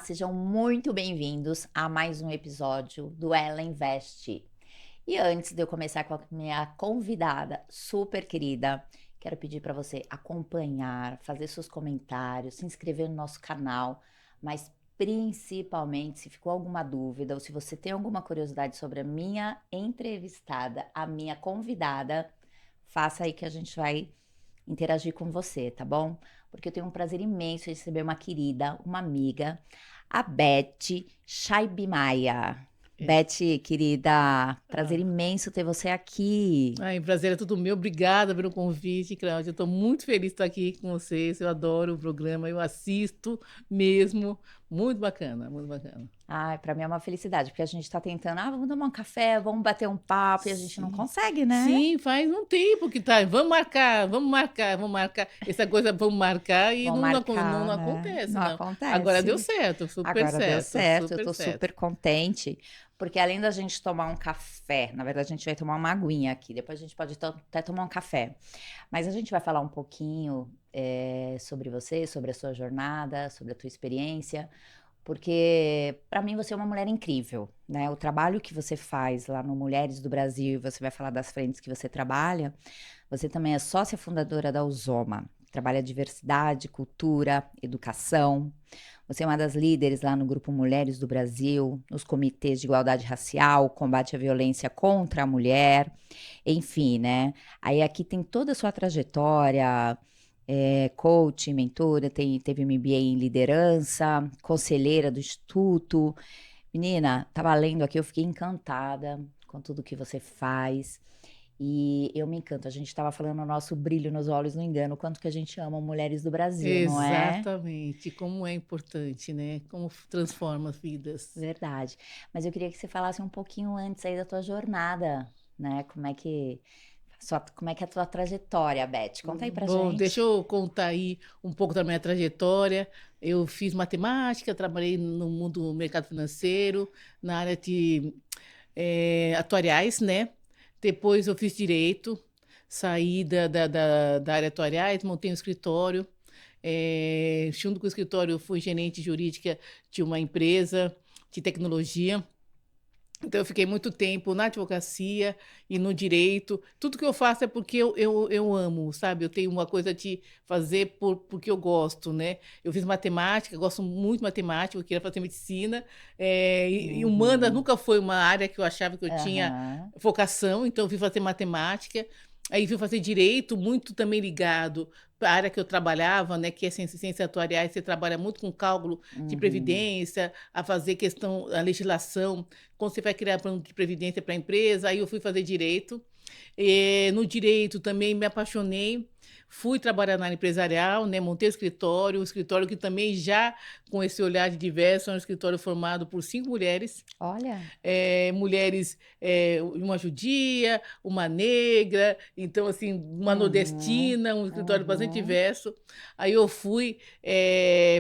sejam muito bem-vindos a mais um episódio do Ela Investe. E antes de eu começar com a minha convidada super querida, quero pedir para você acompanhar, fazer seus comentários, se inscrever no nosso canal, mas principalmente se ficou alguma dúvida ou se você tem alguma curiosidade sobre a minha entrevistada, a minha convidada, faça aí que a gente vai interagir com você, tá bom? Porque eu tenho um prazer imenso em receber uma querida, uma amiga, a Beth Shaibimaia. É. Beth, querida, prazer Ah, imenso ter você aqui. Ai, prazer é tudo meu. Obrigada pelo convite, Cláudia. Eu estou muito feliz de estar aqui com vocês. Eu adoro o programa, eu assisto mesmo. Muito bacana, muito bacana. Ai, pra mim é uma felicidade, porque a gente tá tentando, vamos tomar um café, vamos bater um papo, e a gente não Sim. consegue, né? Sim, faz um tempo que tá. Vamos marcar, vamos marcar, vamos marcar. Essa coisa, vamos marcar e Vamos não marcar, né? acontece, Não não. Agora deu acontece. certo, super Agora deu certo, certo, eu super tô certo. super contente, porque além da gente tomar um café, na verdade a gente vai tomar uma aguinha aqui, depois a gente pode até tomar um café, mas a gente vai falar um pouquinho sobre você, sobre a sua jornada, sobre a tua experiência, porque para mim você é uma mulher incrível, né? O trabalho que você faz lá no Mulheres do Brasil, você vai falar das frentes que você trabalha, você também é sócia fundadora da Uzoma, que trabalha diversidade, cultura, educação. Você é uma das líderes lá no Grupo Mulheres do Brasil, nos comitês de igualdade racial, combate à violência contra a mulher, enfim, né? Aí aqui tem toda a sua trajetória, coach, mentora, teve MBA em liderança, conselheira do Instituto. Menina, tava lendo aqui, eu fiquei encantada com tudo que você faz. E eu me encanto. A gente estava falando o nosso brilho nos olhos, não engano, o quanto que a gente ama mulheres do Brasil, não é? Exatamente, como é importante, né? Como transforma as vidas. Verdade. Mas eu queria que você falasse um pouquinho antes aí da tua jornada, né? Como é que é a tua trajetória, Beth? Conta aí pra Bom, deixa gente. eu contar aí um pouco da minha trajetória. Eu fiz matemática, trabalhei no mundo do mercado financeiro, na área de atuariais, né? Depois eu fiz direito, saí da área atuariais, montei um escritório. Junto com o escritório, eu fui gerente jurídica de uma empresa de tecnologia. Então, eu fiquei muito tempo na advocacia e no direito. Tudo que eu faço é porque eu amo, sabe? Eu tenho uma coisa de fazer porque eu gosto, né? Eu fiz matemática, gosto muito de matemática, eu queria fazer medicina. E humanas Uhum. nunca foi uma área que eu achava que eu tinha Aham. vocação, então eu fui fazer matemática. Aí fui fazer direito, muito também ligado para a área que eu trabalhava, né, que é ciências atuariais, você trabalha muito com cálculo de Uhum. previdência, a fazer questão, a legislação, quando você vai criar plano de previdência para a empresa, aí eu fui fazer direito. No direito também me apaixonei, fui trabalhar na área empresarial, né, montei um escritório que também já com esse olhar de diverso, é um escritório formado por 5 mulheres, Olha. mulheres, uma judia, uma negra, então, assim, uma Uhum. nordestina, um escritório bastante Uhum. diverso. Aí eu fui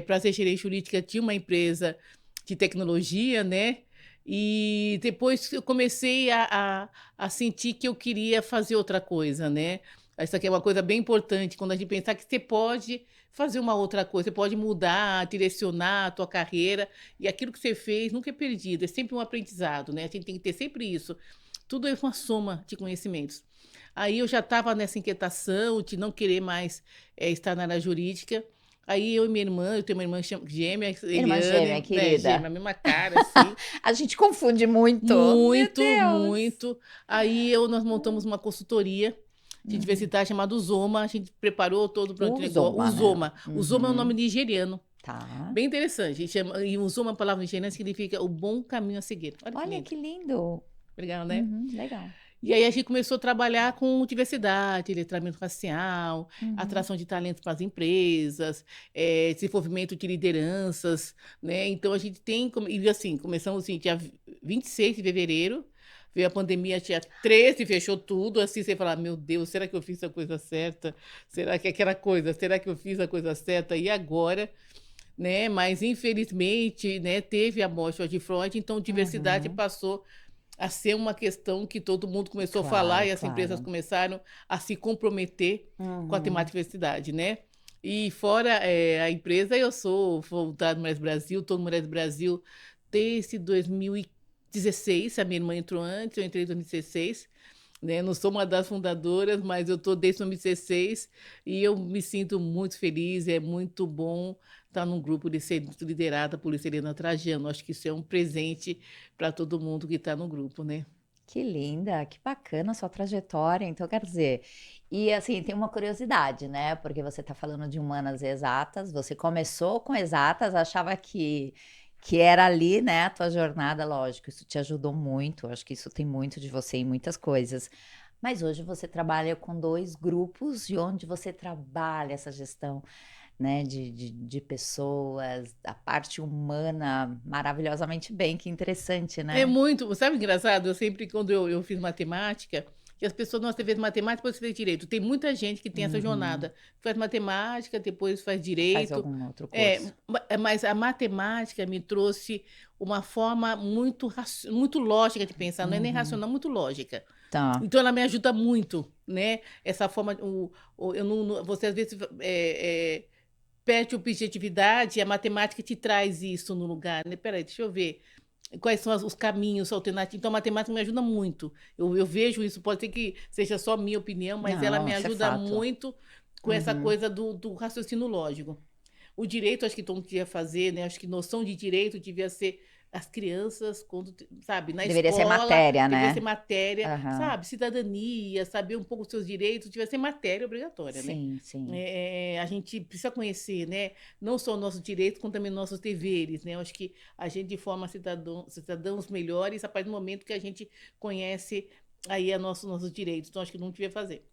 para ser gerente jurídica de uma empresa de tecnologia, né? E depois eu comecei a sentir que eu queria fazer outra coisa, né? Isso aqui é uma coisa bem importante, quando a gente pensar que você pode fazer uma outra coisa, você pode mudar, direcionar a tua carreira, e aquilo que você fez nunca é perdido, é sempre um aprendizado, né? A gente tem que ter sempre isso. Tudo é uma soma de conhecimentos. Aí eu já estava nessa inquietação de não querer mais estar na área jurídica. Aí eu e minha irmã, eu tenho uma irmã gêmea, Irmã gêmea, Eliane, né, gêmea, querida. a mesma cara, assim, A gente confunde muito. Meu muito, Deus. muito. Nós montamos uma consultoria de Uhum. diversidade chamada Uzoma, a gente preparou todo o plano de O negócio. Zoma, né? Uzoma é um nome Uhum. nigeriano. Tá. Bem interessante. A gente chama, e Uzoma, a palavra nigeriana, significa o bom caminho a seguir. Olha que Olha lindo. que lindo. Legal, né? Uhum, legal. E aí a gente começou a trabalhar com diversidade, letramento racial, Uhum. atração de talentos para as empresas, desenvolvimento de lideranças, né? Então a gente tem, e assim, começamos assim, dia 26 de fevereiro, veio a pandemia, dia 13, fechou tudo, assim, você fala, meu Deus, será que eu fiz a coisa certa? Será que é aquela coisa, será que eu fiz a coisa certa? E agora, né? Mas infelizmente, né, teve a morte de George Floyd, então diversidade Uhum. passou a ser uma questão que todo mundo começou a falar Claro, e as empresas claro. começaram a se comprometer com a Uhum. temática diversidade, né? E fora a empresa, eu sou voluntária do Mulheres do Brasil, estou no Mulheres do Brasil desde 2016. A minha irmã entrou antes, eu entrei em 2016, né? Não sou uma das fundadoras, mas eu estou desde 2016 e eu me sinto muito feliz. É muito bom estar num grupo de ser liderada por Helena Trajano. Acho que isso é um presente para todo mundo que está no grupo, né? Que linda, que bacana a sua trajetória. Então, quer dizer, e assim, tem uma curiosidade, né? Porque você está falando de humanas exatas, você começou com exatas, achava que era ali, né, a tua jornada, lógico, isso te ajudou muito, acho que isso tem muito de você em muitas coisas. Mas hoje você trabalha com dois grupos e onde você trabalha essa gestão, né, de pessoas, a parte humana maravilhosamente bem, que interessante, É né? muito, sabe, engraçado? Eu sempre, quando eu fiz matemática, que as pessoas, não, você fez matemática, depois você fez direito. Tem muita gente que tem essa Uhum. jornada. Faz matemática, depois faz Faz direito. algum outro É, curso. mas a matemática me trouxe uma forma muito, muito lógica de pensar, não é nem Uhum. racional, muito lógica. Tá. Então, ela me ajuda muito, né? Essa forma, eu você às vezes perde objetividade, e a matemática te traz isso no lugar, né? Peraí, deixa eu ver quais são os caminhos alternativos. Então, a matemática me ajuda muito. Eu vejo isso, pode ser que seja só minha opinião, mas ela Não, me isso é ajuda fato. muito com essa Uhum. coisa do raciocínio lógico. O direito, acho que todo mundo devia fazer, né? Acho que noção de direito devia ser as crianças, quando, sabe, na Deveria ser escola, matéria, devia ser né? matéria, Aham. sabe, cidadania, saber um pouco os seus direitos, devia ser matéria obrigatória, né? Sim, sim. A gente precisa conhecer, né? Não só nossos direitos, como também nossos deveres, né? Eu acho que a gente forma cidadãos melhores a partir do momento que a gente conhece aí nossos direitos. Então, acho que não devia fazer.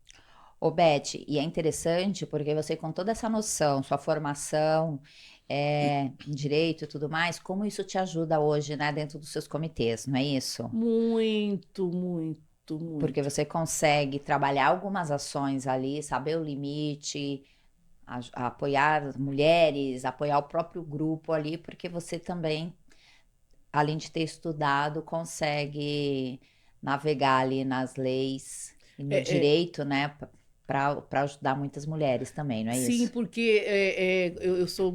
Ô, Beth, e é interessante porque você, com toda essa noção, sua formação em direito e tudo mais, como isso te ajuda hoje, né, dentro dos seus comitês, não é isso? Muito, muito, Porque muito. você consegue trabalhar algumas ações ali, saber o limite, apoiar as mulheres, apoiar o próprio grupo ali, porque você também, além de ter estudado, consegue navegar ali nas leis e no É, é, direito, né, para ajudar muitas mulheres também, não é Sim, isso? porque eu sou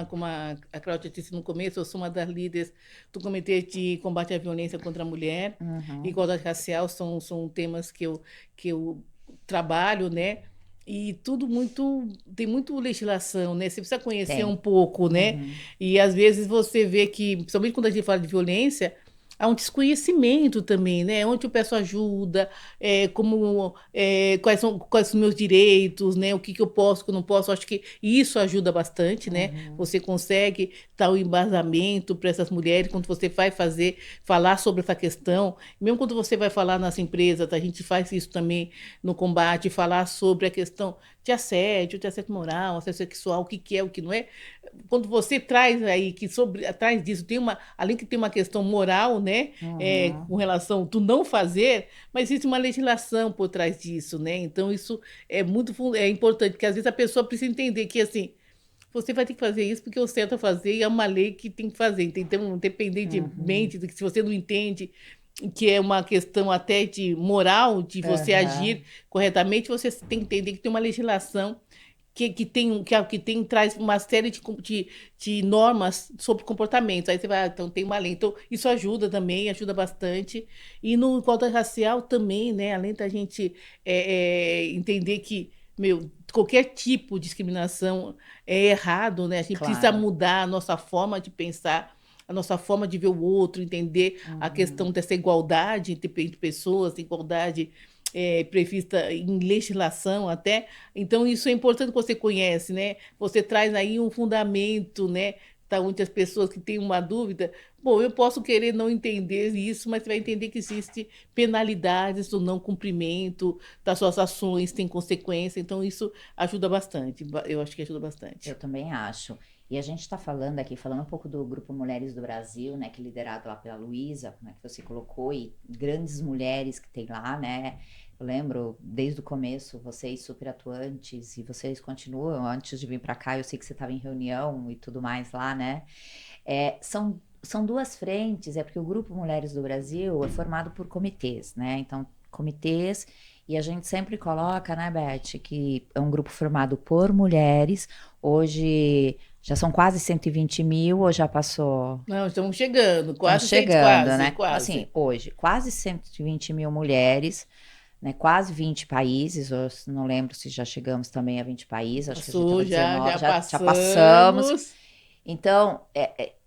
como a Cláudia disse no começo, eu sou uma das líderes do Comitê de Combate à Violência contra a Mulher e Uhum. igualdade racial, são temas que eu trabalho, né? E tudo muito, tem muito legislação, né? Você precisa conhecer um Tem. pouco, né? Uhum. E às vezes você vê que, principalmente quando a gente fala de violência, há um desconhecimento também, né? Onde eu peço ajuda, quais são meus direitos, né? O que que eu posso, o que eu não posso. Acho que isso ajuda bastante, né? Uhum. Você consegue dar o embasamento para essas mulheres quando você vai falar sobre essa questão. Mesmo quando você vai falar nas empresas, a gente faz isso também no combate, falar sobre a questão de assédio moral, assédio sexual, o que que é, o que não é. Quando você traz aí que sobre atrás disso tem além que tem uma questão moral, né, Uhum. com relação do não fazer, mas existe uma legislação por trás disso, né? Então isso é importante, porque às vezes a pessoa precisa entender que assim você vai ter que fazer isso porque o certo a fazer e é uma lei que tem que fazer. Então, Uhum. independentemente de que se você não entende que é uma questão até de moral, de você agir Aham. corretamente, você tem que entender que tem uma legislação que tem traz uma série de normas sobre comportamentos. Aí você vai, então tem uma lei. Então, isso ajuda também, ajuda bastante. E no igualdade racial também, né? Além da gente entender que, meu, qualquer tipo de discriminação é errado, né? A gente precisa Claro. mudar a nossa forma de pensar, a nossa forma de ver o outro, entender a Uhum. questão dessa igualdade entre pessoas, igualdade prevista em legislação até. Então, isso é importante que você conhece, né? Você traz aí um fundamento, né? Tá, onde as pessoas que têm uma dúvida, bom, eu posso querer não entender isso, mas você vai entender que existe penalidades do não cumprimento das suas ações, tem consequência, então isso ajuda bastante. Eu acho que ajuda Eu bastante. também acho. E a gente está falando aqui, falando um pouco do Grupo Mulheres do Brasil, né, que é liderado lá pela Luísa, né, que você colocou, e grandes mulheres que tem lá, né? Eu lembro, desde o começo, vocês super atuantes, e vocês continuam, antes de vir para cá, eu sei que você estava em reunião e tudo mais lá, né? São duas frentes, é porque o Grupo Mulheres do Brasil é formado por comitês, né? Então, comitês, E a gente sempre coloca, né, Beth, que é um grupo formado por mulheres. Hoje já são quase 120 mil, ou já passou? Não, estamos chegando, Estamos quase 100, chegando, quase, né? Assim, quase. hoje, quase 120 mil mulheres, né? Quase 20 países, ou não lembro se já chegamos também a 20 países, acho que a gente Passou, estava já, 19, já já passamos. passamos. Então,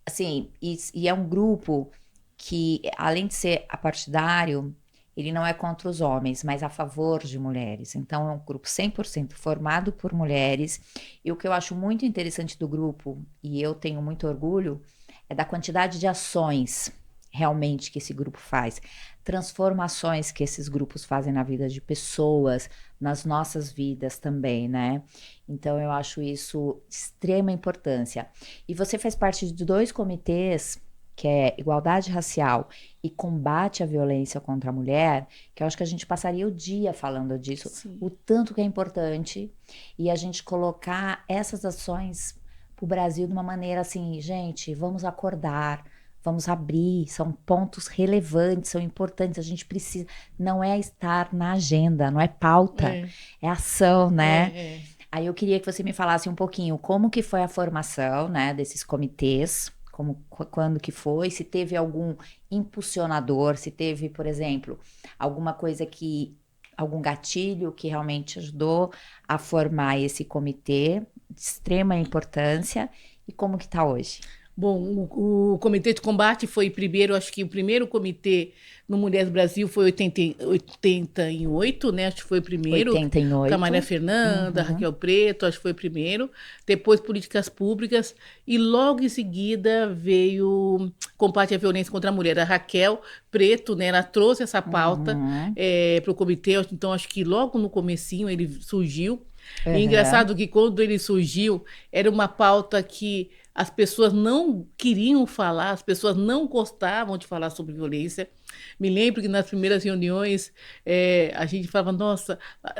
assim, e é um grupo que, além de ser apartidário, ele não é contra os homens, mas a favor de mulheres. Então, é um grupo 100% formado por mulheres. E o que eu acho muito interessante do grupo, e eu tenho muito orgulho, é da quantidade de ações realmente que esse grupo faz, transformações que esses grupos fazem na vida de pessoas, nas nossas vidas também, né? Então, eu acho isso de extrema importância. E você faz parte de dois comitês, que é igualdade racial e combate à violência contra a mulher, que eu acho que a gente passaria o dia falando disso, Sim. o tanto que é importante, e a gente colocar essas ações para o Brasil de uma maneira assim, gente, vamos acordar, vamos abrir, são pontos relevantes, são importantes, a gente precisa, não é estar na agenda, não é pauta, É, é ação, né? é. Aí eu queria que você me falasse um pouquinho como que foi a formação, né, desses comitês, como, quando que foi, se teve algum impulsionador, se teve, por exemplo, alguma coisa que, algum gatilho que realmente ajudou a formar esse comitê de extrema importância e como que tá hoje? Bom, o Comitê de Combate foi primeiro, acho que o primeiro comitê no Mulheres do Brasil foi 88, né? Acho que foi o primeiro, com a Maria 88. Fernanda, Uhum. Raquel Preto, acho que foi o primeiro. Depois Políticas Públicas e logo em seguida veio Combate à Violência contra a Mulher. A Raquel Preto, né? Ela trouxe essa pauta Uhum. para o comitê, então acho que logo no comecinho ele surgiu. E Uhum. engraçado que quando ele surgiu, era uma pauta que as pessoas não queriam falar, as pessoas não gostavam de falar sobre violência. Me lembro que nas primeiras reuniões a gente falava, nossa,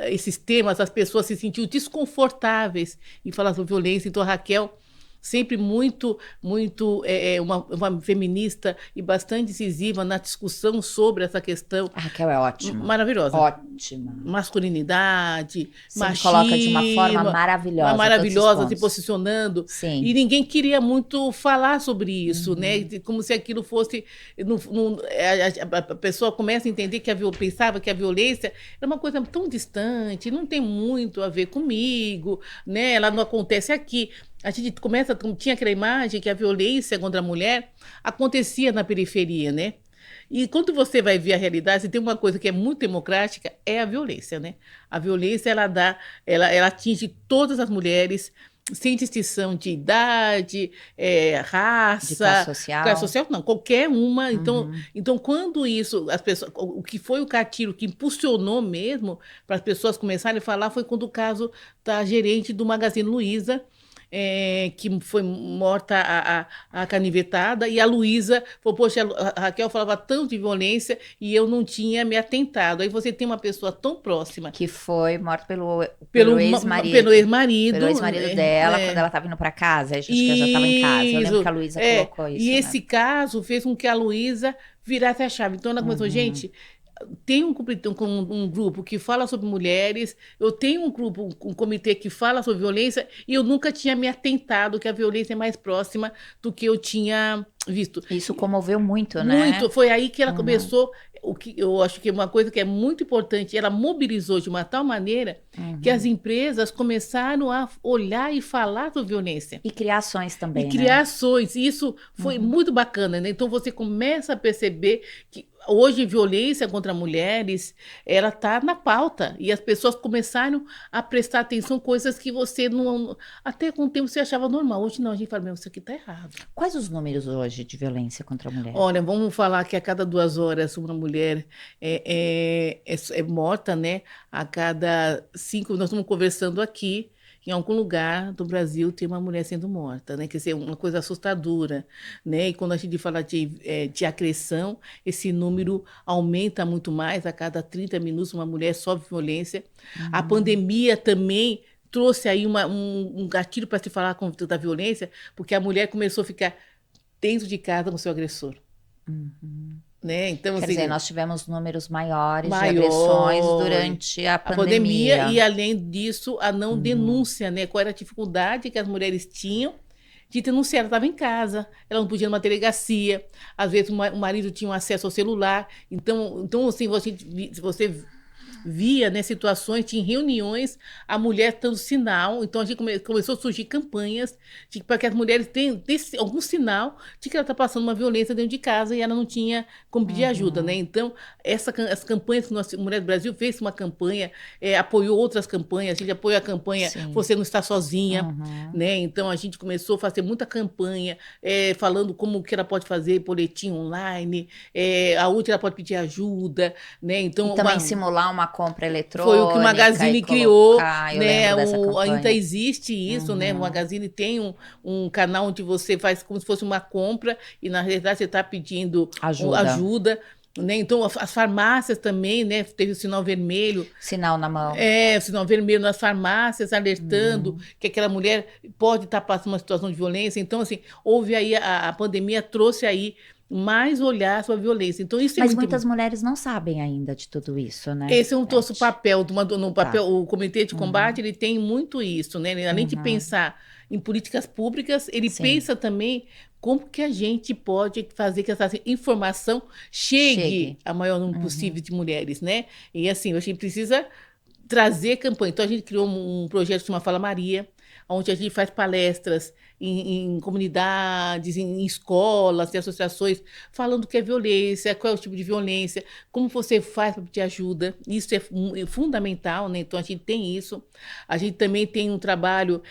esses temas, as pessoas se sentiam desconfortáveis em falar sobre violência. Então a Raquel sempre uma feminista e bastante incisiva na discussão sobre essa questão A Raquel é ótima. maravilhosa, Ótima. masculinidade, Sempre coloca de uma forma machismo, uma maravilhosa todos esses maravilhosa se pontos. posicionando, Sim. e ninguém queria muito falar sobre isso, né? Uhum. Como se aquilo fosse. A pessoa começa a entender que pensava que a violência era uma coisa tão distante, não tem muito a ver comigo, né? Ela não acontece aqui. A gente começa, tinha aquela imagem que a violência contra a mulher acontecia na periferia, né? E quando você vai ver a realidade, se tem uma coisa que é muito democrática, é a violência, né? A violência, ela atinge todas as mulheres, sem distinção de idade, De classe raça, classe social. social, não, qualquer uma. Então, Uhum. então quando isso, as pessoas, o que foi o gatilho que impulsionou mesmo para as pessoas começarem a falar foi quando o caso da gerente do Magazine Luiza, que foi morta a canivetada, e a Luísa falou, poxa, a Raquel falava tanto de violência e eu não tinha me atentado. Aí você tem uma pessoa tão próxima Que foi morto pelo pelo, pelo ex-marido. Pelo ex-marido, ex-marido dela, quando ela estava indo para casa. Acho que ela já estava em casa. Eu lembro que isso, a Luísa colocou e isso, né? esse caso fez com que a Luísa virasse a chave. Então ela começou, Uhum. gente, tem um grupo que fala sobre mulheres, eu tenho um grupo, um comitê que fala sobre violência, e eu nunca tinha me atentado que a violência é mais próxima do que eu tinha visto. Isso comoveu muito, Muito, né? foi aí que ela Uhum. começou, o que eu acho que é uma coisa que é muito importante, ela mobilizou de uma tal maneira que as Uhum. empresas começaram a olhar e falar sobre violência. E criações E também, né? criar ações, e isso foi Uhum. muito bacana, né? Então você começa a perceber que hoje violência contra mulheres, ela está na pauta, e as pessoas começaram a prestar atenção, coisas que você não, até com o tempo você achava normal. Hoje não, a gente fala, meu, isso aqui está errado. Quais os números hoje de violência contra a mulher? Olha, vamos falar que a cada 2 horas uma mulher é morta, né? A cada 5, nós estamos conversando aqui, em algum lugar do Brasil tem uma mulher sendo morta, né? Quer dizer, uma coisa assustadora, né? E quando a gente fala de agressão, esse número aumenta muito mais, a cada 30 minutos uma mulher sofre violência. A Uhum. pandemia também trouxe aí um gatilho para se falar da violência, porque a mulher começou a ficar dentro de casa com seu agressor. Uhum. né? Então, Quer assim, dizer, nós tivemos números maiores de agressões maior durante a a pandemia pandemia. e, além disso, a não Uhum. denúncia, né? Qual era a dificuldade que as mulheres tinham de denunciar? Ela estava em casa, ela não podia ir numa delegacia, às vezes o marido tinha um acesso ao celular, então assim, você via, né, situações, tinha reuniões, a mulher dando sinal, então a gente começou a surgir campanhas para que as mulheres tenham algum sinal de que ela está passando uma violência dentro de casa e ela não tinha como pedir ajuda, né? Uhum. Então, as campanhas que a Mulher do Brasil fez uma campanha, apoiou outras campanhas, a gente apoia a campanha Sim. Você Não Está Sozinha, Uhum. né? Então, a gente começou a fazer muita campanha, falando como que ela pode fazer boletim online, aonde ela pode pedir ajuda, né? E Então, também simular uma compra foi o que o eletrônica e Magazine criou, colocar. Eu né? lembro dessa Ainda campanha. existe isso, né? O Uhum. Magazine tem um canal onde você faz como se fosse uma compra e, na realidade, você está pedindo Ajuda. ajuda, né? Então, as farmácias também, né? Teve o sinal vermelho, Sinal na mão. o sinal vermelho nas farmácias, alertando Uhum. que aquela mulher pode estar passando uma situação de violência. Então, assim, houve aí, a pandemia trouxe aí mais olhar sobre a violência. Então, isso é Mas muito. muitas mulheres não sabem ainda de tudo isso, né, Esse é o nosso Beth? papel, no papel, Tá. o Comitê de Combate, Uhum. ele tem muito isso, né? Além de Uhum. pensar em políticas públicas, ele Sim. pensa também como que a gente pode fazer que essa informação chegue Chegue. a maior número possível Uhum. de mulheres, né? E assim, a gente precisa trazer campanha. Então, a gente criou um projeto que chama Fala Maria, onde a gente faz palestras em comunidades, em escolas, em associações, falando o que é violência, qual é o tipo de violência, como você faz para pedir ajuda. Isso é fundamental, né? Então, a gente tem isso. A gente também tem um trabalho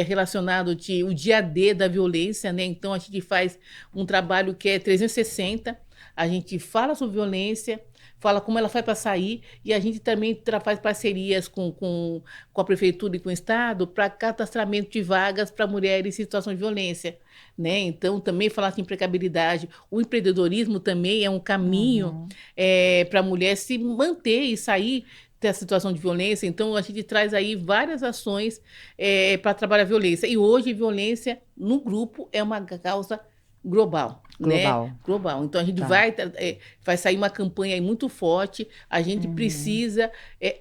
relacionado o dia D da violência, né? Então, a gente faz um trabalho que é 360. A gente fala sobre violência, fala como ela faz para sair, e a gente também faz parcerias com a prefeitura e com o Estado para cadastramento de vagas para mulheres em situação de violência, né? Então, também falar de empregabilidade. O empreendedorismo também é um caminho Uhum. para a mulher se manter e sair da situação de violência. Então, a gente traz aí várias ações para trabalhar a violência. E hoje, violência no grupo é uma causa global, né? Global. Global. Então a gente Tá. vai sair uma campanha aí muito forte. A gente Uhum. precisa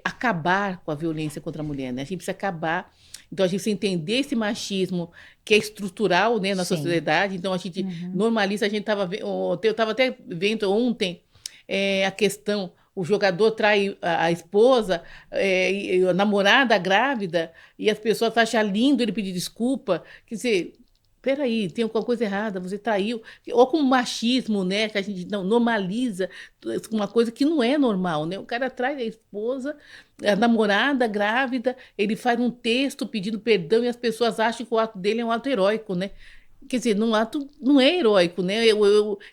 acabar com a violência contra a mulher, né? A gente precisa acabar. Então a gente precisa entender esse machismo que é estrutural, né, na Sim. sociedade. Então a gente Uhum. normaliza. A gente eu estava até vendo ontem a questão. O jogador trai a esposa, e a namorada grávida, e as pessoas acham lindo ele pedir desculpa. Quer dizer, peraí, tem alguma coisa errada, você traiu. Ou com o machismo, né? Que a gente não normaliza uma coisa que não é normal, né? O cara trai a esposa, a namorada grávida, ele faz um texto pedindo perdão e as pessoas acham que o ato dele é um ato heróico, né? Quer dizer, num ato não é heróico, né?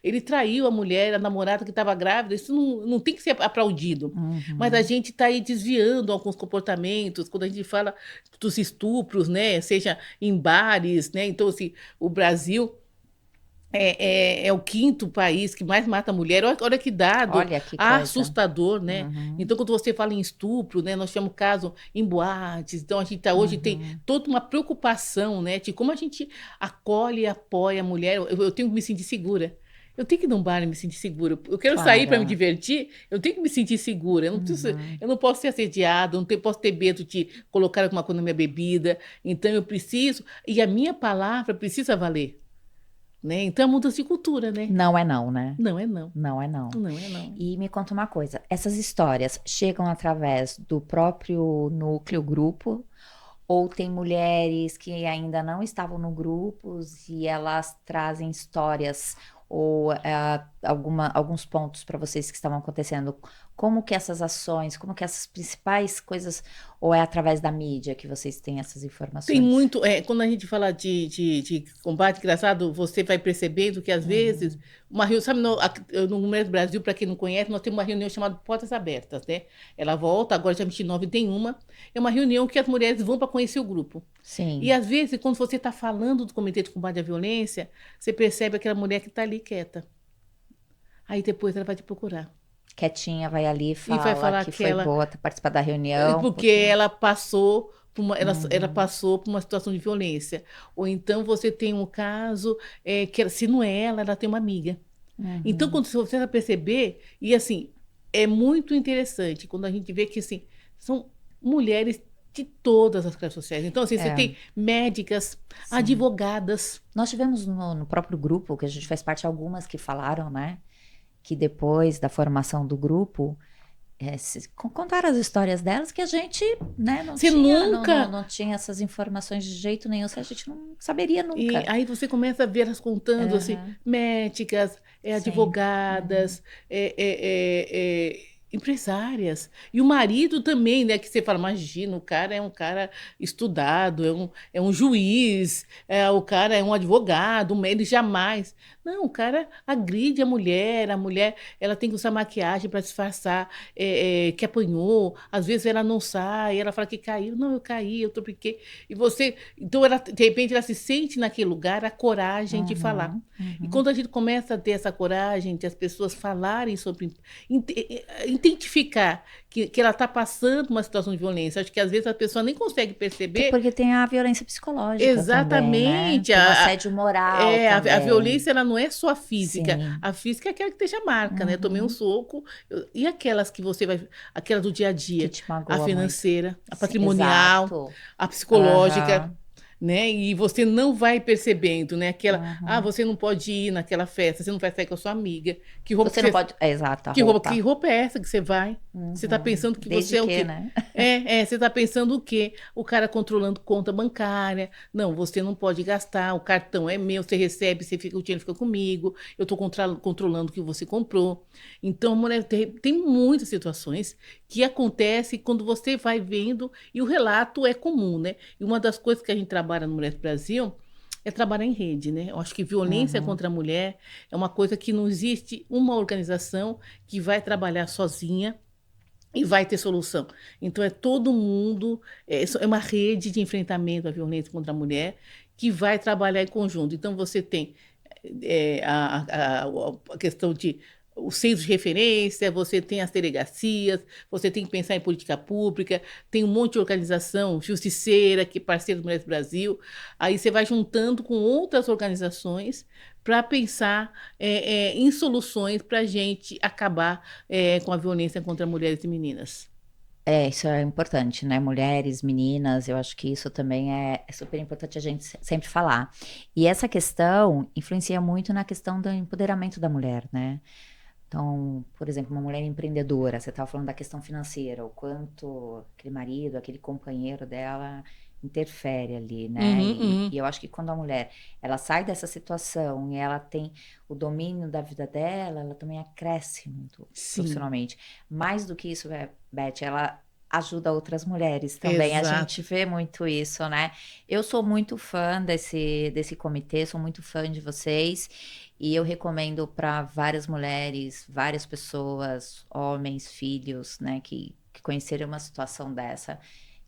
Ele traiu a mulher, a namorada que estava grávida, isso não tem que ser aplaudido. Mas a Uhum. gente está aí desviando alguns comportamentos, quando a gente fala dos estupros, né? Seja em bares, né? Então, assim, o Brasil é o quinto país que mais mata mulher. Olha que dado Olha que coisa. assustador, né? Uhum. Então, quando você fala em estupro, né, nós temos caso em boates. Então, a gente hoje tem Uhum. toda uma preocupação, né, de como a gente acolhe e apoia a mulher. Eu tenho que me sentir segura. Eu tenho que ir num bar e me sentir segura. Eu quero sair para me Claro. divertir, eu tenho que me sentir segura. Uhum. Eu não posso ser assediada, posso ter medo de colocar alguma coisa na minha bebida. Então, eu preciso, e a minha palavra precisa valer, né? Então é mudança de cultura, né? Não é não, né? Não é não. Não é não. Não é não. E me conta uma coisa, essas histórias chegam através do próprio núcleo grupo ou tem mulheres que ainda não estavam no grupos e elas trazem histórias ou alguns pontos para vocês que estavam acontecendo? Como que essas ações, como que essas principais coisas, ou é através da mídia que vocês têm essas Tem informações? muito, quando a gente fala de combate, engraçado, você vai percebendo que às vezes, Uhum. uma reunião, sabe, no Número Brasil, para quem não conhece, nós temos uma reunião chamada Portas Abertas, né? Ela volta, agora dia 29 tem uma, é uma reunião que as mulheres vão para conhecer o grupo. E Sim, às vezes, quando você está falando do Comitê de Combate à Violência, você percebe aquela mulher que está ali quieta. Aí depois ela vai te procurar. quietinha, vai ali e E vai fala falar que que foi ela boa ter participado da reunião, porque porque... ela passou por ela Uhum. passou por uma situação de violência. Ou então você tem um caso que se não é ela, ela tem uma amiga. Então, Uhum. quando você vai perceber, e assim, é muito interessante quando a gente vê que assim, são mulheres de todas as classes sociais. Então, assim, você É, tem médicas, sim. advogadas. Nós tivemos no próprio grupo, que a gente faz parte, algumas que falaram, né? Que depois da formação do grupo, contaram as histórias delas que a gente, né, não Você tinha, nunca. não tinha essas informações de jeito nenhum, a gente não saberia E nunca. aí você começa a ver elas contando assim, Aham, médicas, sim. Uhum. advogadas, empresárias. E o marido também, né? Que você fala, imagina, o cara é um cara estudado, é um juiz, o cara é um advogado, um médico, jamais. Não, o cara agride a mulher ela tem que usar maquiagem para disfarçar que apanhou, às vezes ela não sai, ela fala que caiu, não, eu caí, eu tropiquei. E você então, ela, de repente, ela se sente naquele lugar a coragem de falar. Uhum. E Uhum. quando a gente começa a ter essa coragem de as pessoas falarem sobre, identificar que ela está passando uma situação de violência, acho que às vezes a pessoa nem consegue Até perceber porque tem a violência psicológica também, né? exatamente. Tem o assédio moral A também. violência ela não é só a física. Sim. A física é aquela que deixa marca, né? Tomei um Uhum. soco. E aquelas que você vai. Aquelas do dia a Que dia. te A magoa muito. financeira, a Sim, patrimonial, exato. a psicológica, Aham. né? E você não vai percebendo, né? Uhum. Você não pode ir naquela festa, você não vai sair com a sua amiga. Que roupa que Você não você, pode. Exato, a que roupa. roupa é essa que você vai? Você está Uhum. pensando que você Desde é o que, quê? né? Você está pensando o quê? O cara controlando conta bancária. Não, você não pode gastar, o cartão é meu, você recebe, você fica, o dinheiro fica comigo, eu estou controlando o que você comprou. Então, mulher, tem muitas situações que acontecem quando você vai vendo, e o relato é comum, né? E uma das coisas que a gente trabalha no Mulher do Brasil é trabalhar em rede, né? Eu acho que violência Uhum. contra a mulher é uma coisa que não existe uma organização que vai trabalhar sozinha e vai ter solução. Então, é todo mundo, é uma rede de enfrentamento à violência contra a mulher que vai trabalhar em conjunto. Então, você tem a questão de os centros de referência, você tem as delegacias, você tem que pensar em política pública, tem um monte de organização, Justiceira, que é parceiro do Mulheres do Brasil, aí você vai juntando com outras organizações para pensar em soluções para a gente acabar com a violência contra mulheres e meninas. Isso é importante, né? Mulheres, meninas, eu acho que isso também é super importante a gente sempre falar. E essa questão influencia muito na questão do empoderamento da mulher, né? Então, por exemplo, uma mulher empreendedora, você estava falando da questão financeira, o quanto aquele marido, aquele companheiro dela interfere ali, né? Uhum, E uhum. eu acho que quando a mulher ela sai dessa situação e ela tem o domínio da vida dela, ela também cresce muito Sim, profissionalmente. Mais do que isso, Beth, ela ajuda outras mulheres também. A gente exato. vê muito isso, né? Eu sou muito fã desse comitê, sou muito fã de vocês. E eu recomendo para várias mulheres, várias pessoas, homens, filhos, né, que conhecerem uma situação dessa,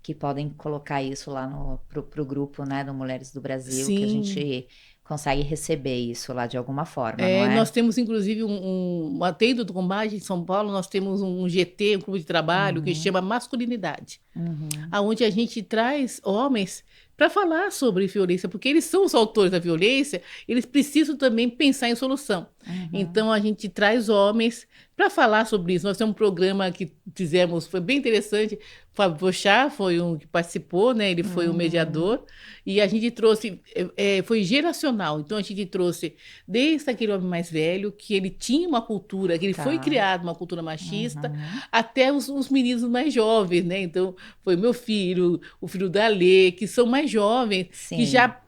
que podem colocar isso lá pro grupo, né, do Mulheres do Brasil, que a Sim. gente consegue receber isso lá de alguma forma, não é? Nós temos, inclusive, atendo do combate em São Paulo, nós temos um GT, um clube de trabalho, que Uhum, chama Masculinidade, uhum, aonde a gente traz homens para falar sobre violência, porque eles são os autores da violência, eles precisam também pensar em solução. uhum, Então, a gente traz homens para falar sobre isso. Nós temos um programa que fizemos, foi bem interessante. Fábio Bochá foi um que participou, né? Ele foi o uhum, mediador, e a gente trouxe, foi geracional. Então, a gente trouxe desde aquele homem mais velho, que ele tinha uma cultura, que ele foi tá, criado uma cultura machista, uhum, até os meninos mais jovens, né? Então, foi meu filho, o filho da Lê, que são mais jovens, que sim, já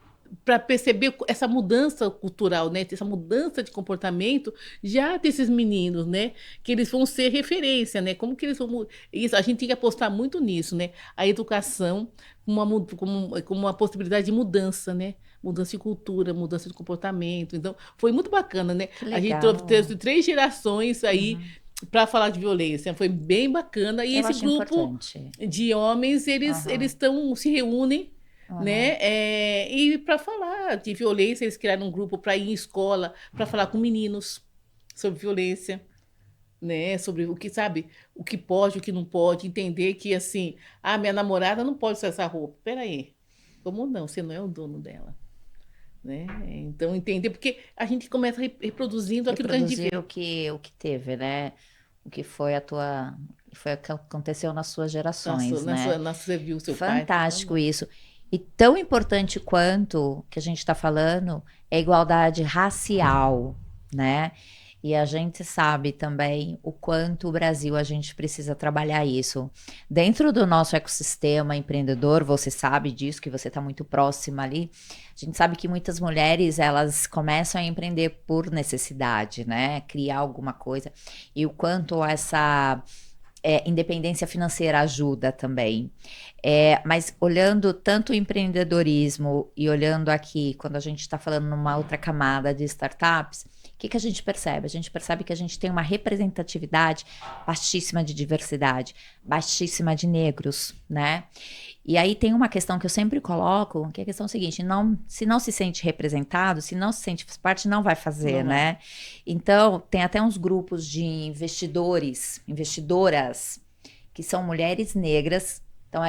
para perceber essa mudança cultural, né, essa mudança de comportamento já desses meninos, né, que eles vão ser referência, né, como que eles vão isso a gente tem que apostar muito nisso, né, a educação como uma possibilidade de mudança, né, mudança de cultura, mudança de comportamento. Então, foi muito bacana, né? que A gente legal, trouxe 3 gerações aí uhum. para falar de violência. Foi bem bacana. E Eu esse acho grupo importante, de homens, eles uhum, estão se reúnem, uhum, né? E para falar de violência, eles criaram um grupo para ir em escola, para falar com meninos sobre violência, né? Sobre o que, sabe, o que pode, o que não pode, entender que assim, minha namorada não pode usar essa roupa. Peraí, como não? Você não é o dono dela. né? Então, entender, porque a gente começa reproduzindo aquilo que a gente vê. Reproduzir o que teve, né? O que foi a tua. Foi o que aconteceu nas suas gerações, né? Você viu seu pai, você fala, Fantástico isso. E tão importante quanto que a gente está falando é a igualdade racial, né? E a gente sabe também o quanto o Brasil a gente precisa trabalhar isso. Dentro do nosso ecossistema empreendedor, você sabe disso, que você está muito próxima ali. A gente sabe que muitas mulheres, elas começam a empreender por necessidade, né? Criar alguma coisa. E o quanto essa independência financeira ajuda também. Mas olhando tanto o empreendedorismo e olhando aqui, quando a gente está falando numa outra camada de startups, o que, que a gente percebe? A gente percebe que a gente tem uma representatividade baixíssima de diversidade, baixíssima de negros, né? E aí tem uma questão que eu sempre coloco, que é a questão seguinte, se não se sente representado, se não se sente parte, não vai fazer, não vai. né? Então, tem até uns grupos de investidores, investidoras, que são mulheres negras. Então,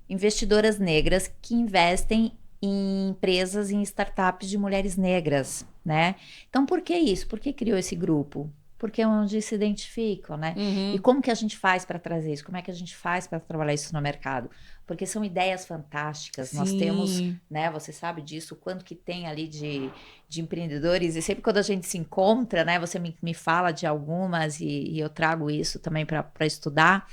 investidoras negras que investem em empresas, em startups de mulheres negras, né? Então, por que isso? Por que criou esse grupo? Porque é onde se identificam, né? E como que a gente faz para trazer isso? Como é que a gente faz para trabalhar isso no mercado? Porque são ideias fantásticas. Sim. Nós temos, né? Você sabe disso, o quanto que tem ali de empreendedores. E sempre quando a gente se encontra, né? Você me fala de algumas e eu trago isso também para estudar.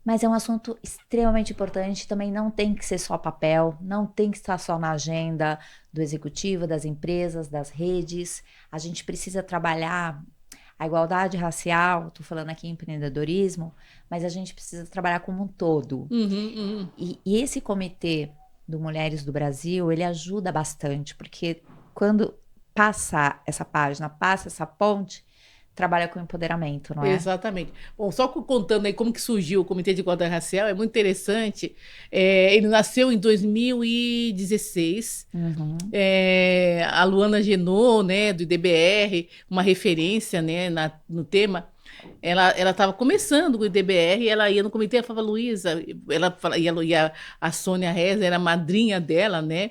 Mas é um assunto extremamente importante, também não tem que ser só papel, não tem que estar só na agenda do executivo, das empresas, das redes. A gente precisa trabalhar a igualdade racial, estou falando aqui em empreendedorismo, mas a gente precisa trabalhar como um todo. E esse comitê do Mulheres do Brasil, ele ajuda bastante, porque quando passa essa página, passa essa ponte, trabalha com empoderamento, não é? Exatamente. Bom, só contando aí como que surgiu o Comitê de Igualdade Racial, é muito interessante. Ele nasceu em 2016. A Luana Genot, né, do IDBR, uma referência, né, no tema, ela estava começando com o IDBR, ela ia no comitê e falava, Luísa, a Sônia Reza era a madrinha dela, né,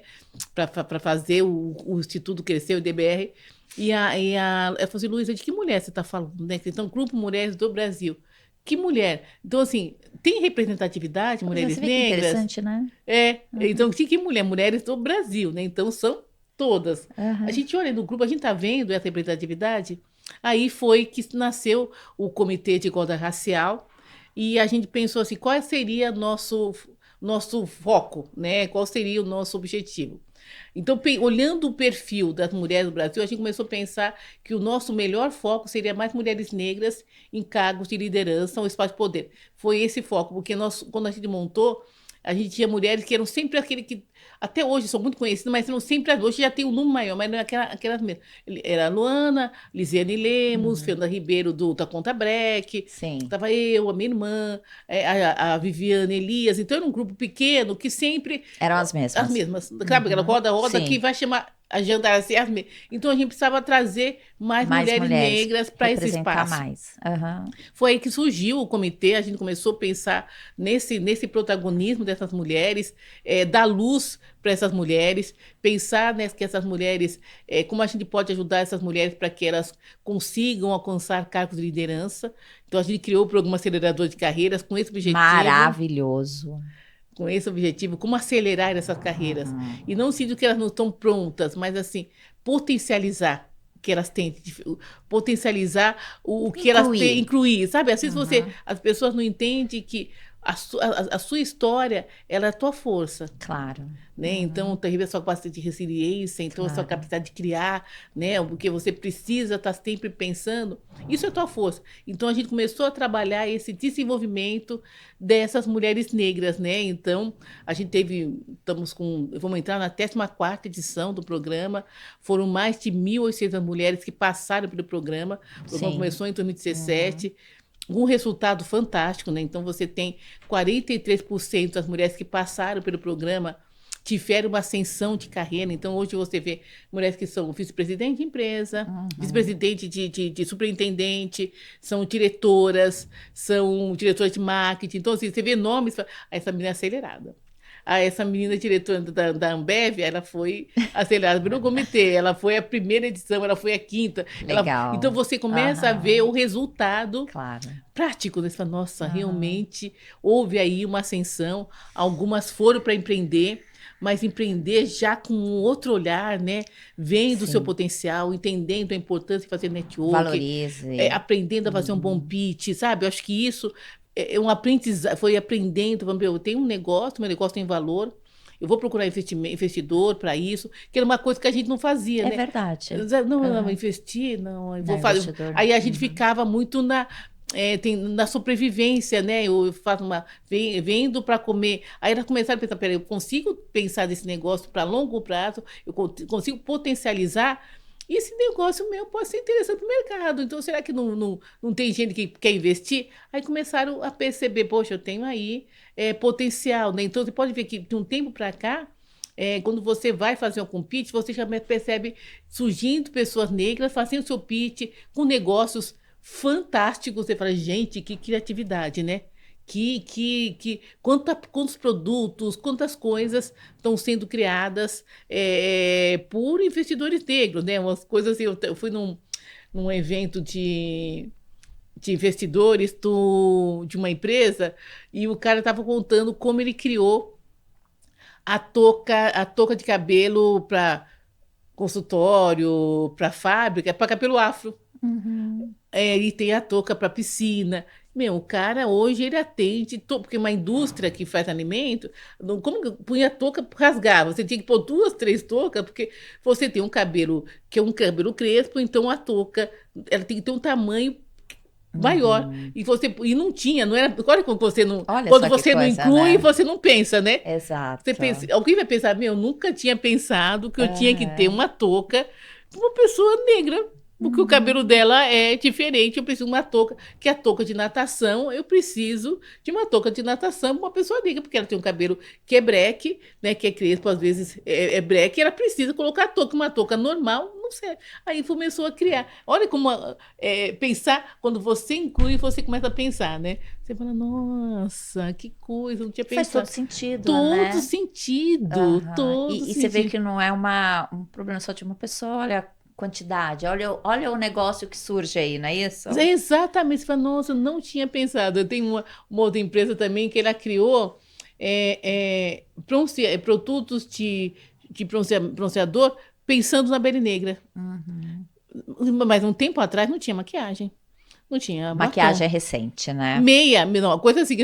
para fazer o Instituto Crescer, o IDBR. Ela falou assim, Luísa, de que mulher você está falando? Né? Então, Grupo Mulheres do Brasil. Que mulher? Então, assim, tem representatividade, mulheres Você vê negras? que interessante, né? Então, que mulher? Mulheres do Brasil, né? Então, são todas. A gente olha no grupo, a gente está vendo essa representatividade. Aí foi que nasceu o Comitê de Igualdade Racial e a gente pensou assim, qual seria nosso foco, né? Qual seria o nosso objetivo? Então, olhando o perfil das mulheres do Brasil, a gente começou a pensar que o nosso melhor foco seria mais mulheres negras em cargos de liderança ou espaço de poder. Foi esse foco, porque quando a gente montou, a gente tinha mulheres que eram sempre aquele que, até hoje, são muito conhecidas, mas eram sempre, hoje já tem um número maior, mas não é aquelas mesmas. Era a Luana, Lisiane Lemos, Fernanda Ribeiro da Conta Breck, Sim. estava eu, a minha irmã, a Viviane Elias, então era um grupo pequeno que sempre... Eram as mesmas. As mesmas. Sabe aquela roda que vai chamar a jantar assim, as mesmas. Então a gente precisava trazer mais mulheres negras para esse espaço. Mais. Foi aí que surgiu o comitê, a gente começou a pensar nesse protagonismo dessas mulheres, dar luz para essas mulheres, pensar que essas mulheres, como a gente pode ajudar essas mulheres para que elas consigam alcançar cargos de liderança. Então a gente criou o programa Acelerador de Carreiras com esse objetivo. Maravilhoso. Com esse objetivo, como acelerar essas carreiras. E não sinto que elas não estão prontas, mas assim, potencializar o que elas têm, potencializar o que elas têm, incluir, sabe? Às vezes as pessoas não entendem que a sua história, ela é a tua força. Claro. Né? Então, terrível a sua capacidade de resiliência, então a sua capacidade de criar, né? Porque você precisa estar sempre pensando. Isso é a tua força. Então, a gente começou a trabalhar esse desenvolvimento dessas mulheres negras, né? Então, a gente vamos entrar na 14ª edição do programa, foram mais de 1.800 mulheres que passaram pelo programa. O programa começou em 2017, um resultado fantástico, né? Então, você tem 43% das mulheres que passaram pelo programa tiveram uma ascensão de carreira. Então, hoje você vê mulheres que são vice-presidente de empresa, vice-presidente de superintendente, são diretoras de marketing. Então, assim, você vê nomes, essa menina é acelerada. essa menina diretora da Ambev, ela foi acelerada pelo comitê, ela foi a primeira edição, ela foi a quinta. Então Legal. você começa a ver Aham, o resultado claro. prático, né? Você fala, nossa, Aham, realmente houve aí uma ascensão, algumas foram para empreender, mas empreender já com um outro olhar, né? Vendo o seu sim. potencial, entendendo a importância de fazer network, Valorize. aprendendo a fazer um bom Uhum, pitch, sabe? Eu acho que isso é um aprendizado, foi aprendendo, vamos ver, eu tenho um negócio, meu negócio tem valor, eu vou procurar investidor para isso, que era uma coisa que a gente não fazia, é né? verdade. Não, não, Aham. investir, não, eu Não, vou fazer. investidor. Aí a gente Uhum. ficava muito na sobrevivência, né? Eu faço vendo para comer. Aí elas começaram a pensar, peraí, eu consigo pensar desse negócio para longo prazo, eu consigo potencializar. E esse negócio meu pode ser interessante para o mercado. Então, será que não tem gente que quer investir? Aí começaram a perceber, poxa, eu tenho aí potencial, né? Então, você pode ver que de um tempo para cá, quando você vai fazer um pitch, você já percebe surgindo pessoas negras fazendo seu pitch com negócios fantásticos. Você fala, gente, que criatividade, né? Quantos produtos, quantas coisas estão sendo criadas por investidores negros, né? Umas coisas assim, eu fui num evento de investidores de uma empresa e o cara estava contando como ele criou a touca de cabelo para consultório, para fábrica, para cabelo afro. Uhum. E tem a touca para piscina. Meu, o cara hoje ele atende, porque uma indústria que faz alimento, como que punha a touca, rasgava. Você tinha que pôr duas, três toucas, porque você tem um cabelo que é um cabelo crespo, então a touca ela tem que ter um tamanho maior. Uhum. E não tinha, não era. Olha Olha quando só que você não coisa, inclui, né? você não pensa, né? Você pensa, Exato. alguém vai pensar, meu, eu nunca tinha pensado que eu tinha que ter Aham. uma touca para uma pessoa negra, porque o cabelo Uhum. dela é diferente. Eu preciso de uma touca, que é a touca de natação. Eu preciso de uma touca de natação para uma pessoa negra, porque ela tem um cabelo que é breque, né, que é crespo, às vezes é breque, e ela precisa colocar a touca, uma touca normal, não serve. Aí começou a criar. Olha como pensar, quando você inclui, você começa a pensar, né? Você fala, nossa, que coisa, eu não tinha Faz todo pensado. sentido, Todo né? sentido, Aham. todo E você vê sentido. que não é um problema só de uma pessoa, olha a quantidade, olha o negócio que surge aí, não é isso? É exatamente, você fala, nossa, eu não tinha pensado. Eu tenho uma outra empresa também que ela criou produtos de bronzeador pensando na pele negra. Uhum. Mas um tempo atrás não tinha maquiagem, não tinha batom. Maquiagem é recente, né? Meia, não, coisa assim,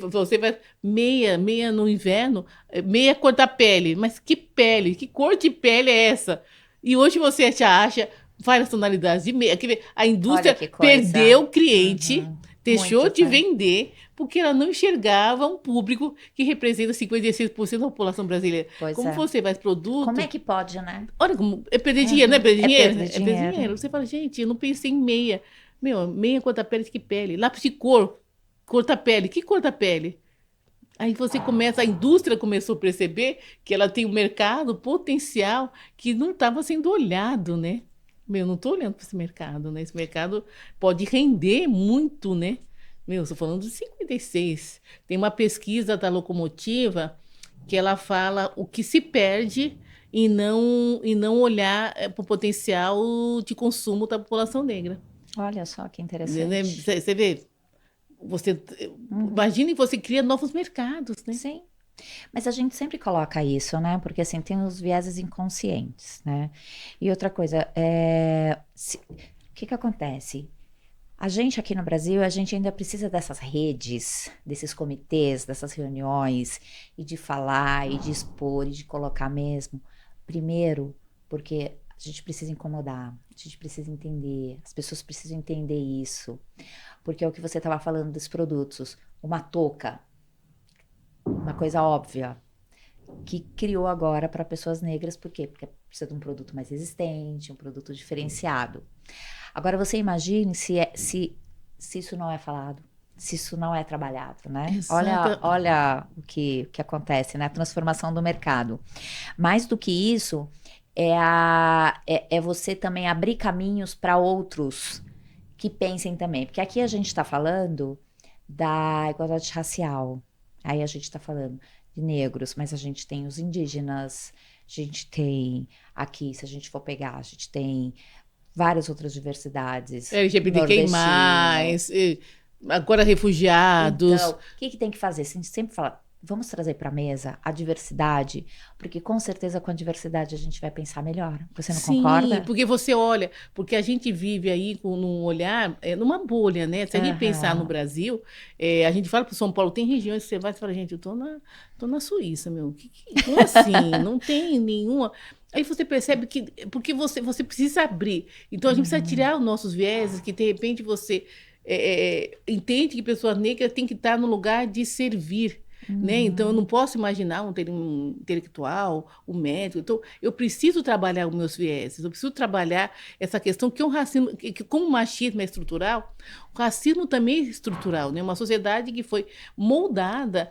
você vai meia no inverno, meia cor da pele. Mas que pele? Que cor de pele é essa? E hoje você já acha várias tonalidades de meia. Quer ver? A Olha indústria que coisa. perdeu o cliente, Uhum. deixou Muito, de tá? vender, porque ela não enxergava um público que representa 56% da população brasileira. Pois Como é. você faz Como é produto, que pode, né? olha como é perder dinheiro, não é Uhum. perder É dinheiro? perder É perder dinheiro. dinheiro. Você fala, gente, eu não pensei em meia. Meu, meia cor da pele, que pele? Lápis de cor da pele. Que cor da pele? Aí você começa, a indústria começou a perceber que ela tem um mercado potencial que não estava sendo olhado, né? Meu, não estou olhando para esse mercado, né? Esse mercado pode render muito, né? Meu, estou falando de 56. Tem uma pesquisa da Locomotiva que ela fala o que se perde e não olhar para o potencial de consumo da população negra. Olha só que Né? interessante. Você vê, você Uhum. imagine você cria novos mercados, né? Sim. Mas a gente sempre coloca isso, né? Porque assim, tem os vieses inconscientes, né? E outra coisa, o que que acontece? A gente aqui no Brasil, a gente ainda precisa dessas redes, desses comitês, dessas reuniões, e de falar, e de expor, e de colocar mesmo. Primeiro, porque a gente precisa incomodar, a gente precisa entender, as pessoas precisam entender isso. Porque é o que você estava falando dos produtos, uma touca, uma coisa óbvia, que criou agora para pessoas negras, por quê? Porque precisa de um produto mais resistente, um produto diferenciado. Agora você imagine se isso não é falado, se isso não é trabalhado, né? Olha, Exata. olha o que acontece, né? A transformação do mercado. Mais do que isso, é você também abrir caminhos para outros que pensem também. Porque aqui a gente está falando da igualdade racial. Aí a gente está falando de negros, mas a gente tem os indígenas, a gente tem aqui, se a gente for pegar, a gente tem várias outras diversidades, nordestino. LGBTQI+, agora refugiados. Então, o que que tem que fazer? A gente sempre fala, vamos trazer para a mesa a diversidade, porque com certeza com a diversidade a gente vai pensar melhor. Você não Sim, concorda? porque você olha, porque a gente vive aí com num olhar, numa bolha, né? Se a gente pensar no Aham. Brasil, a gente fala para São Paulo, tem regiões que você vai e fala, gente, tô na Suíça, meu. Como assim? Não tem nenhuma. Aí você percebe que, porque você precisa abrir. Então a gente precisa Uhum. tirar os nossos vieses, que de repente você entende que pessoa negra tem que estar no lugar de servir. Né? Então, eu Uhum. não posso imaginar um intelectual, um médico. Então, eu preciso trabalhar os meus vieses, eu preciso trabalhar essa questão que é um racismo, que como o machismo é estrutural, o racismo também é estrutural, né? Uma sociedade que foi moldada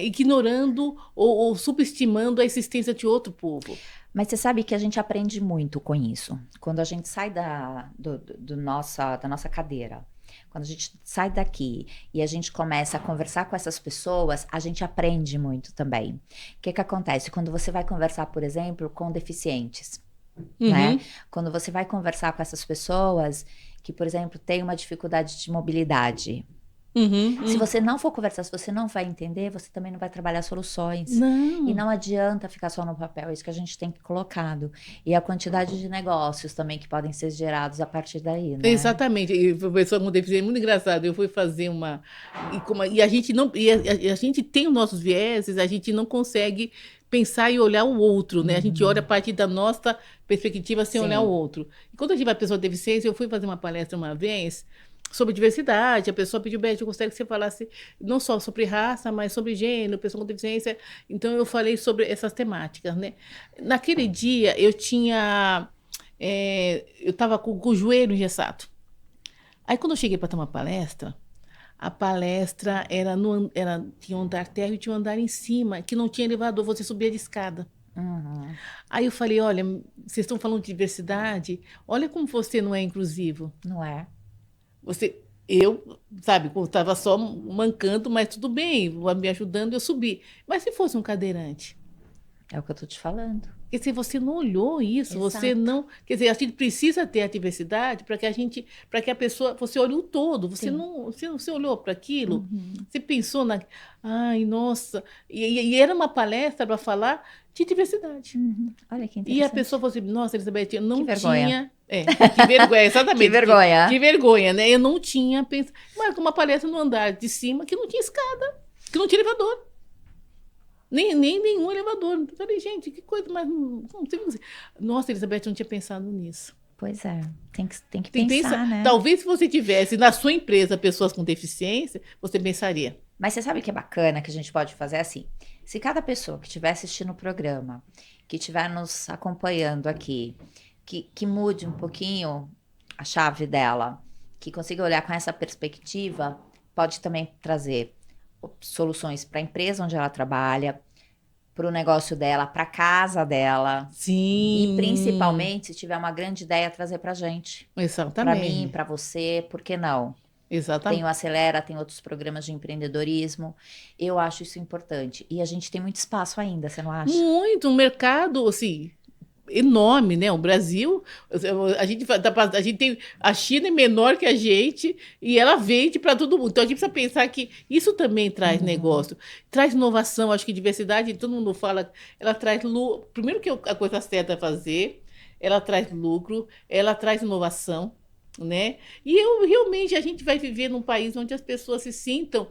ignorando ou subestimando a existência de outro povo. Mas você sabe que a gente aprende muito com isso. Quando a gente sai da nossa cadeira, quando a gente sai daqui e a gente começa a conversar com essas pessoas, a gente aprende muito também. O que que acontece? Quando você vai conversar, por exemplo, com deficientes, né? Uhum, Quando você vai conversar com essas pessoas que, por exemplo, têm uma dificuldade de mobilidade, uhum, se uhum. você não for conversar, se você não vai entender, você também não vai trabalhar soluções. E Não. não adianta ficar só no papel, é isso que a gente tem colocado. E a quantidade de negócios também que podem ser gerados a partir daí, né? Exatamente, e o pessoal com deficiência é muito engraçado. Eu fui fazer uma e a gente não a gente tem os nossos vieses, a gente não consegue pensar e olhar o outro, né? A gente olha a Uhum. partir da nossa perspectiva sem olhar o Sim. outro. E quando a gente vai pessoa com deficiência, eu fui fazer uma palestra uma vez sobre diversidade. A pessoa pediu, Beth, eu gostaria que você falasse não só sobre raça, mas sobre gênero, pessoa com deficiência. Então eu falei sobre essas temáticas, né? Naquele dia eu estava com o joelho engessado. Aí quando eu cheguei para ter uma palestra, a palestra era tinha um andar térreo e tinha um andar em cima, que não tinha elevador, você subia de escada. Uhum. Aí eu falei, olha, vocês estão falando de diversidade, olha como você não é inclusivo. Não é? Você, eu, sabe, eu estava só mancando, mas tudo bem, me ajudando, eu subi. Mas se fosse um cadeirante? É o que eu tô te falando. Quer dizer, você não olhou isso, você Exato. não. Quer dizer, a gente precisa ter a diversidade para que a pessoa. Você olhe o todo, Sim. você olhou para aquilo, Uhum. você pensou na. Ai, nossa. E era uma palestra para falar de diversidade. Uhum. Olha que E a pessoa interessante. falou assim: nossa, Elizabeth, eu Que não vergonha. tinha. Que vergonha, Que exatamente, que vergonha. vergonha, né? Eu não tinha pensado. Mas uma palestra no andar de cima que não tinha escada, que não tinha elevador. Nem nenhum elevador. Eu falei, gente, que coisa mais. Não sei como Nossa, Elizabeth, eu não tinha pensado nisso. Pois é, tem que Pensa, pensar, né? talvez se você tivesse na sua empresa pessoas com deficiência, você pensaria. Mas você sabe o que é bacana que a gente pode fazer assim? Se cada pessoa que estiver assistindo o programa, que estiver nos acompanhando aqui, que mude um pouquinho a chave dela, que consiga olhar com essa perspectiva, pode também trazer soluções para a empresa onde ela trabalha, para o negócio dela, para a casa dela. E Sim, principalmente, se tiver uma grande ideia, trazer para gente. Para mim, exatamente. para você, por que não? Tem o Exatamente. Acelera, tem outros programas de empreendedorismo. Eu acho isso importante. E a gente tem muito espaço ainda, você não acha? Muito, um mercado assim enorme, né? O Brasil, a gente tem a China é menor que a gente e ela vende para todo mundo. Então a gente precisa pensar que isso também traz Uhum. negócio, traz inovação. Acho que diversidade, todo mundo fala, ela traz lucro. Primeiro que a coisa certa a fazer, ela traz lucro, ela traz inovação. Né? E realmente a gente vai viver num país onde as pessoas se sintam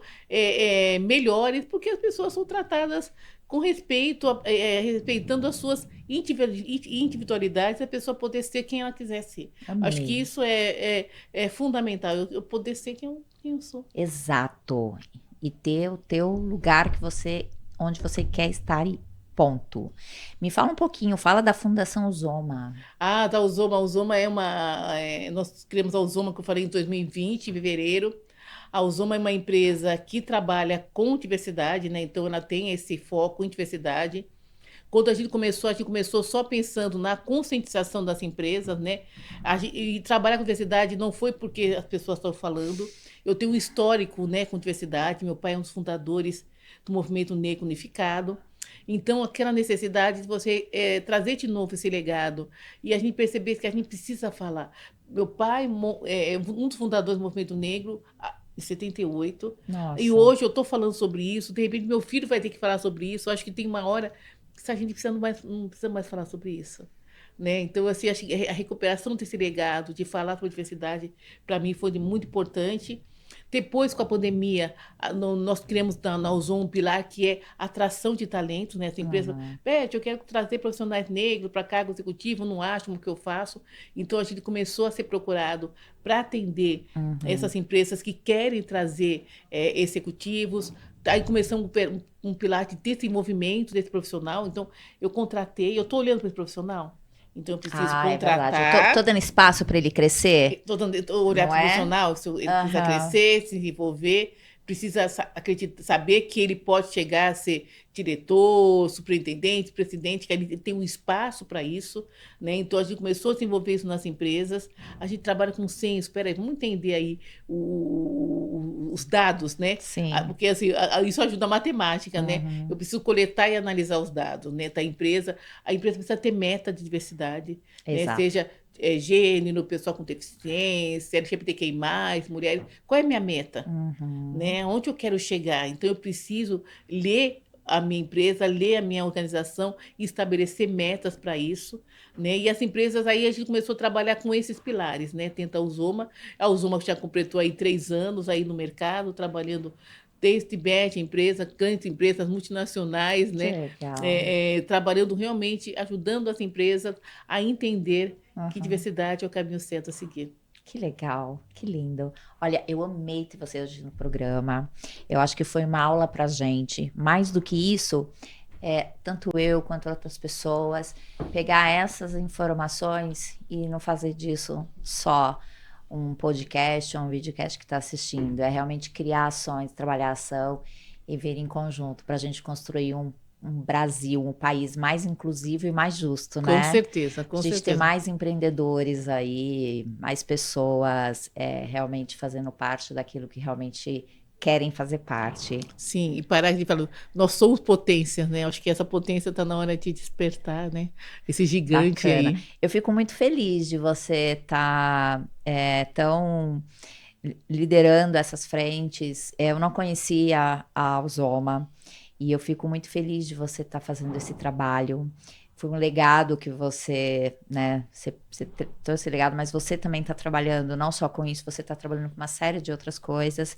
melhores, porque as pessoas são tratadas com respeito, respeitando as suas individualidades, a pessoa poder ser quem ela quiser ser. Acho que Amei. isso é fundamental, eu poder ser quem eu sou. Exato. E ter o teu lugar que você, onde você quer estar e ponto. Me fala um pouquinho, fala da Fundação Zoma. Ah, tá, a Uzoma nós criamos a Uzoma, que eu falei em 2020, em fevereiro. A Uzoma é uma empresa que trabalha com diversidade, né? Então ela tem esse foco em diversidade. Quando a gente começou só pensando na conscientização das empresas, né? E trabalhar com diversidade não foi porque as pessoas estão falando. Eu tenho um histórico, né, com diversidade. Meu pai é um dos fundadores do movimento negro unificado. Então, aquela necessidade de você trazer de novo esse legado e a gente perceber que a gente precisa falar. Meu pai é um dos fundadores do movimento negro, em 78, e Nossa. hoje eu estou falando sobre isso, de repente meu filho vai ter que falar sobre isso, eu acho que tem uma hora que a gente não precisa mais falar sobre isso. Né? Então, assim, acho que a recuperação desse legado, de falar sobre diversidade, para mim foi muito importante. Depois, com a pandemia, nós criamos na Ozon um pilar que é atração de talentos, né? Essa empresa, Beth, eu quero trazer profissionais negros para cargo executivo, não acho o que eu faço. Então, a gente começou a ser procurado para atender essas empresas que querem trazer executivos. Aí começamos um pilar de desenvolvimento desse profissional. Então, eu contratei, eu estou olhando para esse profissional. Então, eu preciso É verdade. Eu contratar. tô dando espaço para ele crescer, Estou olhando não para o é? profissional, ele precisa crescer, se desenvolver, precisa saber que ele pode chegar a ser diretor, superintendente, presidente, que ele tem um espaço para isso, né? Então, a gente começou a desenvolver isso nas empresas. A gente trabalha com senso. Espera aí, vamos entender aí os dados, né? Sim. Porque assim, isso ajuda a matemática, né? Eu preciso coletar e analisar os dados, né? A empresa precisa ter meta de diversidade, né? Exato. Seja gênero, pessoal com deficiência, LGBTQI+, mulheres. Qual é a minha meta? Né? Onde eu quero chegar? Então, eu preciso ler a minha empresa, ler a minha organização e estabelecer metas para isso. Né? E as empresas, aí a gente começou a trabalhar com esses pilares, né? Tenta a Uzoma já completou aí 3 anos aí no mercado, trabalhando desde média empresa, grandes empresas multinacionais, Que né? legal. Trabalhando realmente, ajudando as empresas a entender que diversidade é o caminho certo a seguir. Que legal, que lindo. Olha, eu amei ter você hoje no programa. Eu acho que foi uma aula pra gente. Mais do que isso, tanto eu quanto outras pessoas, pegar essas informações e não fazer disso só um podcast ou um videocast que está assistindo. É realmente criar ações, trabalhar ação e vir em conjunto para a gente construir um Brasil, um país mais inclusivo e mais justo, Com né? certeza, com A gente ter certeza. mais empreendedores aí, mais pessoas realmente fazendo parte daquilo que realmente querem fazer parte. Sim, e parar de falar, nós somos potência, né? Acho que essa potência está na hora de despertar, né? Esse gigante Bacana. aí. Eu fico muito feliz de você estar tão liderando essas frentes. Eu não conhecia a Alzoma e eu fico muito feliz de você estar fazendo esse trabalho. Foi um legado que você, né? Você trouxe legado, mas você também está trabalhando não só com isso, você está trabalhando com uma série de outras coisas.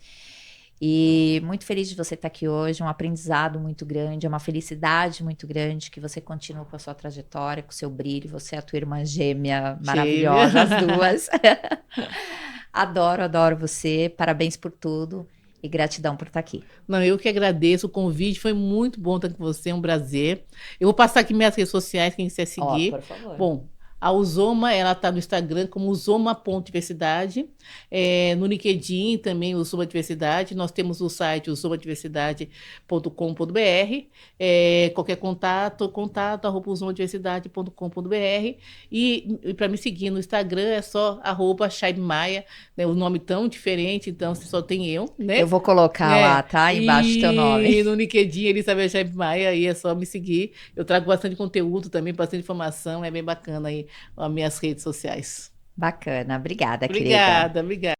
E muito feliz de você estar aqui hoje, um aprendizado muito grande, uma felicidade muito grande que você continue com a sua trajetória, com o seu brilho. Você é a tua irmã gêmea, maravilhosa, as duas. Adoro, adoro você. Parabéns por tudo e gratidão por estar aqui. Não, eu que agradeço o convite, foi muito bom estar com você, é um prazer. Eu vou passar aqui minhas redes sociais, quem quiser seguir. Por favor. Bom, a Uzoma, ela está no Instagram como uzoma.diversidade, no LinkedIn também Uzoma Diversidade, nós temos o site uzomadiversidade.com.br, qualquer contato@uzomadiversidade.com.br e para me seguir no Instagram é só @ShaineMaia, né, o nome tão diferente, então só tem eu, né? Eu vou colocar lá, tá? Embaixo teu nome. E no LinkedIn, Elizabeth Shaib Maia, aí é só me seguir. Eu trago bastante conteúdo também, bastante informação, é bem bacana aí as minhas redes sociais. Bacana, obrigada, querida. Obrigada, obrigada.